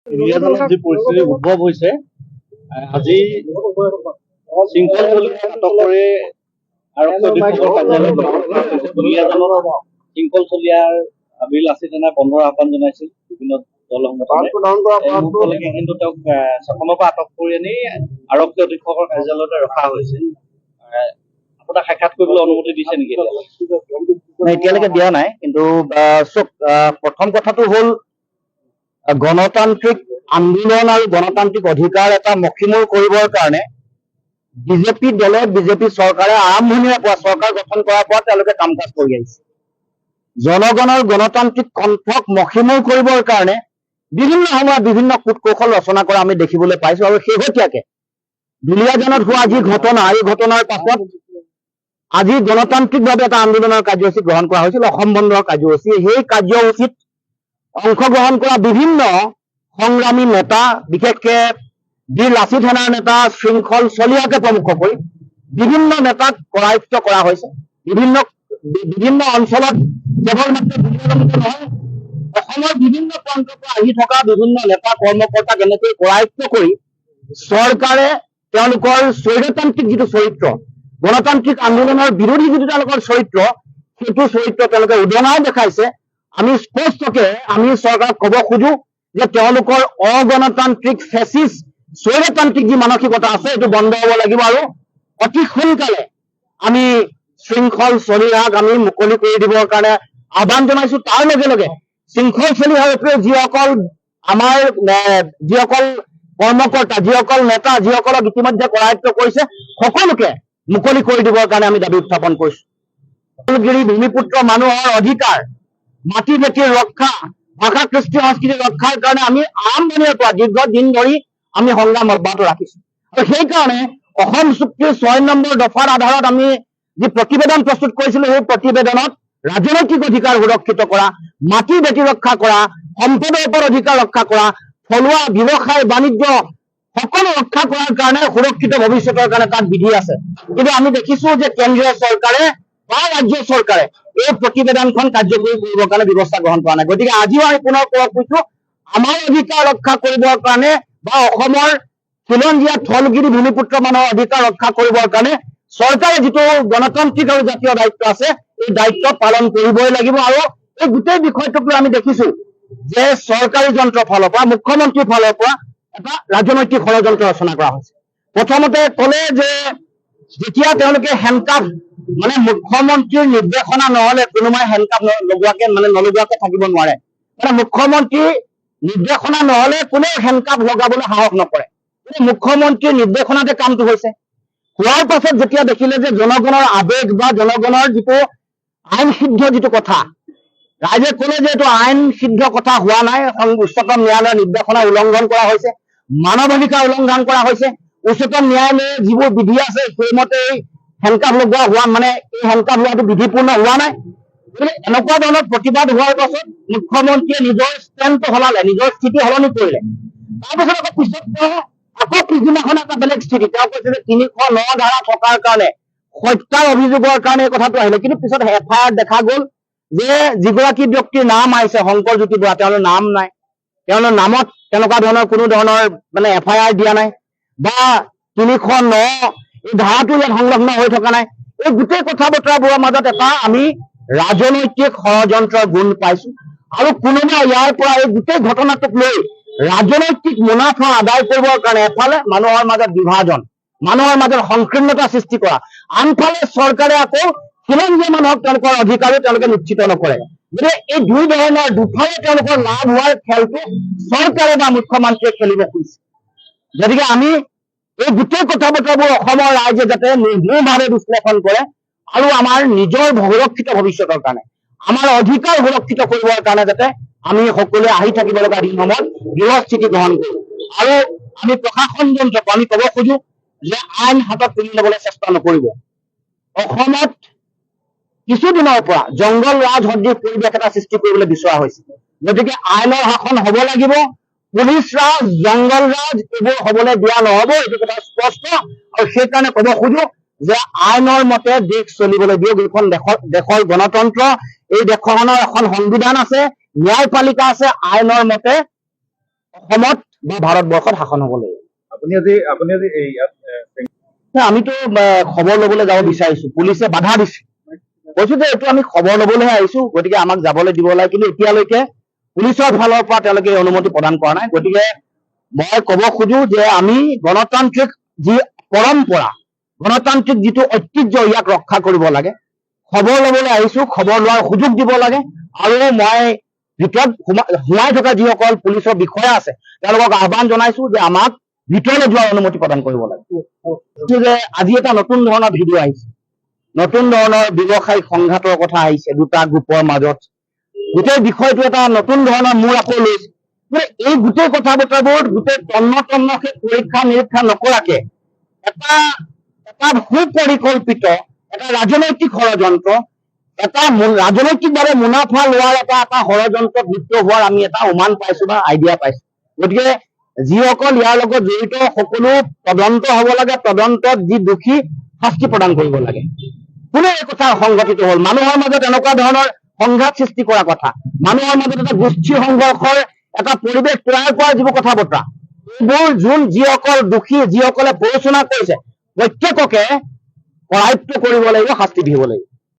দুলীয়াজানত যি পৰিস্থিতি উদ্ভৱ হৈছে, আজি শৃংখল আটক কৰি আৰক্ষী অধীক্ষকৰ কাৰ্যালয়ত দুলীয়াজানত শৃংখল চলিয়াৰ বিল লাচি থানাই বন্ধৰ আহ্বান জনাইছিল বিভিন্ন দল সংগঠনে। কিন্তু তেওঁক শাসনৰ পৰা আটক কৰি আনি আৰক্ষী অধীক্ষকৰ কাৰ্যালয়তে ৰখা হৈছে। আপোনাক সাক্ষাৎ কৰিবলৈ অনুমতি দিছে নেকি? এতিয়ালৈকে দিয়া নাই, কিন্তু প্ৰথম কথাটো হ'ল গণতান্ত্ৰিক আন্দোলন আৰু গণতান্ত্ৰিক অধিকাৰ এটা মষিমূৰ কৰিবৰ কাৰণে বিজেপি দলে বিজেপি চৰকাৰে আৰম্ভণিৰে পৰা চৰকাৰ গঠন কৰাৰ পৰা তেওঁলোকে কাম কাজ কৰি আহিছে। জনগণৰ গণতান্ত্ৰিক কণ্ঠক মষিমূৰ কৰিবৰ কাৰণে বিভিন্ন সময়ত বিভিন্ন কূট কৌশল ৰচনা কৰা আমি দেখিবলৈ পাইছো। আৰু শেহতীয়াকে দুলীয়াজানত হোৱা যি ঘটনা, এই ঘটনাৰ পাছত আজি গণতান্ত্ৰিকভাৱে এটা আন্দোলনৰ কাৰ্যসূচী গ্ৰহণ কৰা হৈছিল, অসম বন্ধৰ কাৰ্যসূচী। সেই কাৰ্যসূচীত অংশগ্ৰহণ কৰা বিভিন্ন সংগ্ৰামী নেতা, বিশেষকে বীৰ লাচিত সেনাৰ নেতা শৃংখল চলিয়াকে প্ৰমুখ কৰি বিভিন্ন নেতাক কৰায়ত্ব কৰা হৈছে। বিভিন্ন অঞ্চলত কেৱল মাত্ৰ দুলীয়াজানতে নহয়, অসমৰ বিভিন্ন প্ৰান্তৰ পৰা আহি থকা বিভিন্ন নেতা কৰ্মকৰ্তাক এনেকৈ কৰায়ত্ব কৰি চৰকাৰে তেওঁলোকৰ স্বৈৰতান্ত্ৰিক যিটো চৰিত্ৰ, গণতান্ত্ৰিক আন্দোলনৰ বিৰোধী যিটো তেওঁলোকৰ চৰিত্ৰ, সেইটো চৰিত্ৰ তেওঁলোকে উদঙাই দেখাইছে। আমি স্পষ্টকে আমি চৰকাৰক ক'ব খোজো যে তেওঁলোকৰ অগণতান্ত্ৰিক ফেচিষ্ট স্বৈৰতান্ত্ৰিক যি মানসিকতা আছে, এইটো বন্ধ হ'ব লাগিব। আৰু অতি সোনকালে আমি শৃংখল চলিহাক আমি মুকলি কৰি দিবৰ কাৰণে আহ্বান জনাইছো। তাৰ লগে লগে শৃংখল চলিহাৰ উপৰিও যিসকল আমাৰ যিসকল কৰ্মকৰ্তা, যিসকল নেতা, যিসকলক ইতিমধ্যে কৰায়ত্ব কৰিছে, সকলোকে মুকলি কৰি দিবৰ কাৰণে আমি দাবী উত্থাপন কৰিছো। ভূমিপুত্ৰ মানুহৰ অধিকাৰ, মাটি ভেটিৰ ৰক্ষা, ভাষা কৃষ্টি সংস্কৃতি ৰক্ষাৰ কাৰণে আমি আৰম্ভণিৰে পৰা দীৰ্ঘদিন ধৰি আমি সংগ্ৰাম অব্যাহত ৰাখিছো। আৰু সেইকাৰণে অসম চুক্তিৰ 6 নম্বৰ দফাৰ আধাৰত আমি যি প্ৰতিবেদন প্ৰস্তুত কৰিছিলো, সেই প্ৰতিবেদনত ৰাজনৈতিক অধিকাৰ সুৰক্ষিত কৰা, মাটি ভেটি ৰক্ষা কৰা, সম্পদৰ ওপৰত অধিকাৰ ৰক্ষা কৰা, থলুৱা ব্যৱসায় বাণিজ্য সকলো ৰক্ষা কৰাৰ কাৰণে সুৰক্ষিত ভৱিষ্যতৰ কাৰণে তাত বিধি আছে। কিন্তু আমি দেখিছো যে কেন্দ্ৰীয় চৰকাৰে বা ৰাজ্য চৰকাৰে এই প্ৰতিবেদনখন কাৰ্যকৰী কৰিবৰ কাৰণে ব্যৱস্থা গ্ৰহণ কৰা নাই। গতিকে আজিও আমি পুনৰ ক'ব খুজিছো, আমাৰ অধিকাৰ ৰক্ষা কৰিবৰ কাৰণে বা অসমৰ খিলঞ্জীয়া থলগিৰি ভূমিপুত্ৰ মানুহৰ অধিকাৰ ৰক্ষা কৰিবৰ কাৰণে চৰকাৰে যিটো গণতান্ত্ৰিক আৰু জাতীয় দায়িত্ব আছে, এই দায়িত্ব পালন কৰিবই লাগিব। আৰু এই গোটেই বিষয়টোক লৈ আমি দেখিছো যে চৰকাৰী যন্ত্ৰৰ ফালৰ পৰা, মুখ্যমন্ত্ৰীৰ ফালৰ পৰা এটা ৰাজনৈতিক ষড়যন্ত্ৰ ৰচনা কৰা হৈছে। প্ৰথমতে ক'লে যে যেতিয়া তেওঁলোকে হেণ্ডকাফ, মানে মুখ্যমন্ত্ৰীৰ নিৰ্দেশনা নহলে কোনোবাই হেণ্ডকাফ নলগোৱাকে থাকিব নোৱাৰে। মানে মুখ্যমন্ত্ৰীৰ নিৰ্দেশনা নহলে কোনেও হেণ্ডকাফ লগাবলৈ সাহস নকৰে। মুখ্যমন্ত্ৰীৰ নিৰ্দেশনাতে কামটো হৈছে। হোৱাৰ পাছত যেতিয়া দেখিলে যে জনগণৰ আবেগ বা জনগণৰ যিটো আইন সিদ্ধ যিটো কথা, ৰাইজে ক'লে যে এইটো আইন সিদ্ধ কথা হোৱা নাই, উচ্চতম ন্যায়ালয়ৰ নিৰ্দেশনা উলংঘন কৰা হৈছে, মানৱ অধিকাৰ উলংঘন কৰা হৈছে। উচ্চতম ন্যায়ালয়ে যিবোৰ বিধি আছে সেইমতে এই হেণ্ডকাফ লগোৱা হোৱা, মানে এই হেণ্ডকাফ লোৱাটো বিধিপূৰ্ণ হোৱা নাই। গতিকে এনেকুৱা ধৰণৰ প্ৰতিবাদ হোৱাৰ পাছত মুখ্যমন্ত্ৰীয়ে নিজৰ ষ্টেণ্ডটো সলালে, নিজৰ স্থিতি সলনি কৰিলে। তাৰপিছত আকৌ পিছদিনাখন এটা বেলেগ স্থিতি, তেওঁ কৈছে যে 309 ধাৰা থকাৰ কাৰণে, হত্যাৰ অভিযোগৰ কাৰণে এই কথাটো আহিলে। কিন্তু পিছত FIR দেখা গ'ল যে যিগৰাকী ব্যক্তিৰ নাম আহিছে, শংকৰজ্যোতি বৰা, তেওঁৰ নাম নাই, তেওঁৰ নামত তেনেকুৱা ধৰণৰ কোনো ধৰণৰ মানে FIR দিয়া নাই, বা 309 এই ধাৰাটো ইয়াত সংলগ্ন হৈ থকা নাই। এই গোটেই কথা বতৰাবোৰৰ মাজত এটা আমি ৰাজনৈতিক ষড়যন্ত্ৰৰ গুণ পাইছো। আৰু কোনোবা ইয়াৰ পৰা এই গোটেই ঘটনাটোক লৈ ৰাজনৈতিক মুনাফা আদায় কৰিবৰ কাৰণে এফালে মানুহৰ মাজত বিভাজন, মানুহৰ মাজত সংকীৰ্ণতা সৃষ্টি কৰা, আনফালে চৰকাৰে আকৌ খিলঞ্জীয়া মানুহক তেওঁলোকৰ অধিকাৰো তেওঁলোকে নিশ্চিত নকৰে। গতিকে এই দুই ধৰণৰ দুফালে তেওঁলোকৰ লাভ হোৱাৰ খেলটো চৰকাৰে বা মুখ্যমন্ত্ৰীয়ে খেলিব খুজিছে। গতিকে আমি এই গোটেই কথা বতৰাবোৰ অসমৰ ৰাইজে যাতে নিৰ্ভুলভাৱে বিশ্লেষণ কৰে আৰু আমাৰ নিজৰ সুৰক্ষিত ভৱিষ্যতৰ কাৰণে, আমাৰ অধিকাৰ সুৰক্ষিত কৰিবৰ কাৰণে যাতে আমি সকলোৱে আহি থাকিব লগা দিনসমূহত দৃঢ়স্থিতি গ্ৰহণ কৰো। আৰু আমি প্ৰশাসন যন্ত্ৰক আমি ক'ব খোজো যে আইন হাতত তুলি ল'বলৈ চেষ্টা নকৰিব। অসমত কিছুদিনৰ পৰা জংগল ৰাজ সদৃশ পৰিৱেশ এটা সৃষ্টি কৰিবলৈ বিচৰা হৈছে। গতিকে আইনৰ শাসন হ'ব লাগিব, পুলিচ ৰাজ, জংগল ৰাজ এইবোৰ হ'বলৈ দিয়া নহ'ব, এইটো কথা স্পষ্ট। আৰু সেইকাৰণে ক'ব খোজো যে আইনৰ মতে দেশ চলিবলৈ দিয়ক। এইখন দেশৰ গণতন্ত্ৰ, এই দেশখনৰ এখন সংবিধান আছে, ন্যায়পালিকা আছে, আইনৰ মতে অসমত বা ভাৰতবৰ্ষত শাসন হ'ব লাগিব। আপুনি আজি এই ইয়াত আমিতো খবৰ ল'বলৈ যাব বিচাৰিছো, পুলিচে বাধা দিছে। কৈছো যে এইটো আমি খবৰ ল'বলৈহে আহিছো, গতিকে আমাক যাবলৈ দিব লাগে, কিন্তু এতিয়ালৈকে পুলিচৰ ফালৰ পৰা তেওঁলোকে এই অনুমতি প্ৰদান কৰা নাই। গতিকে মই ক'ব খোজো যে আমি গণতান্ত্ৰিক যি পৰম্পৰা, গণতান্ত্ৰিক যিটো ঐতিহ্য, ইয়াক ৰক্ষা কৰিব লাগে। খবৰ ল'বলৈ আহিছো, খবৰ লোৱাৰ সুযোগ দিব লাগে। আৰু মই ভিতৰত সোমাই থকা যিসকল পুলিচৰ বিষয়া আছে তেওঁলোকক আহ্বান জনাইছো যে আমাক ভিতৰলৈ যোৱাৰ অনুমতি প্ৰদান কৰিব লাগে। যে আজি এটা নতুন ধৰণৰ ভিডিঅ' আহিছে, নতুন ধৰণৰ ব্যৱসায়িক সংঘাতৰ কথা আহিছে দুটা গ্ৰুপৰ মাজত। গোটেই বিষয়টো এটা নতুন ধৰণৰ মূৰ আকৌ লৈছে। এই গোটেই কথা বতৰাবোৰ গোটেই তন্নতন্নকে পৰীক্ষা নিৰীক্ষা নকৰাকে এটা সুপৰিকল্পিত এটা ৰাজনৈতিক ষড়যন্ত্ৰ, এটা ৰাজনৈতিকভাৱে মুনাফা লোৱাৰ এটা ষড়যন্ত্ৰত লিপ্ত হোৱাৰ আমি এটা উমান পাইছো বা আইডিয়া পাইছো। গতিকে যিসকল ইয়াৰ লগত জড়িত সকলো তদন্ত হ'ব লাগে, তদন্তত যি দোষী শাস্তি প্ৰদান কৰিব লাগে। কোনে এই কথা সংঘটিত হ'ল? মানুহৰ মাজত এনেকুৱা ধৰণৰ সংঘাত সৃষ্টি কৰা কথা, মানুহৰ মাজত এটা গোষ্ঠী সংঘৰ্ষৰ এটা পৰিৱেশ তৈয়াৰ কৰা যিবোৰ কথা বতৰা, এইবোৰ যিসকল দোষী, যিসকলে প্ৰৰোচনা কৰিছে, প্ৰত্যেককে কৰায়ত্ব কৰিব লাগিব, শাস্তি দিব লাগিব।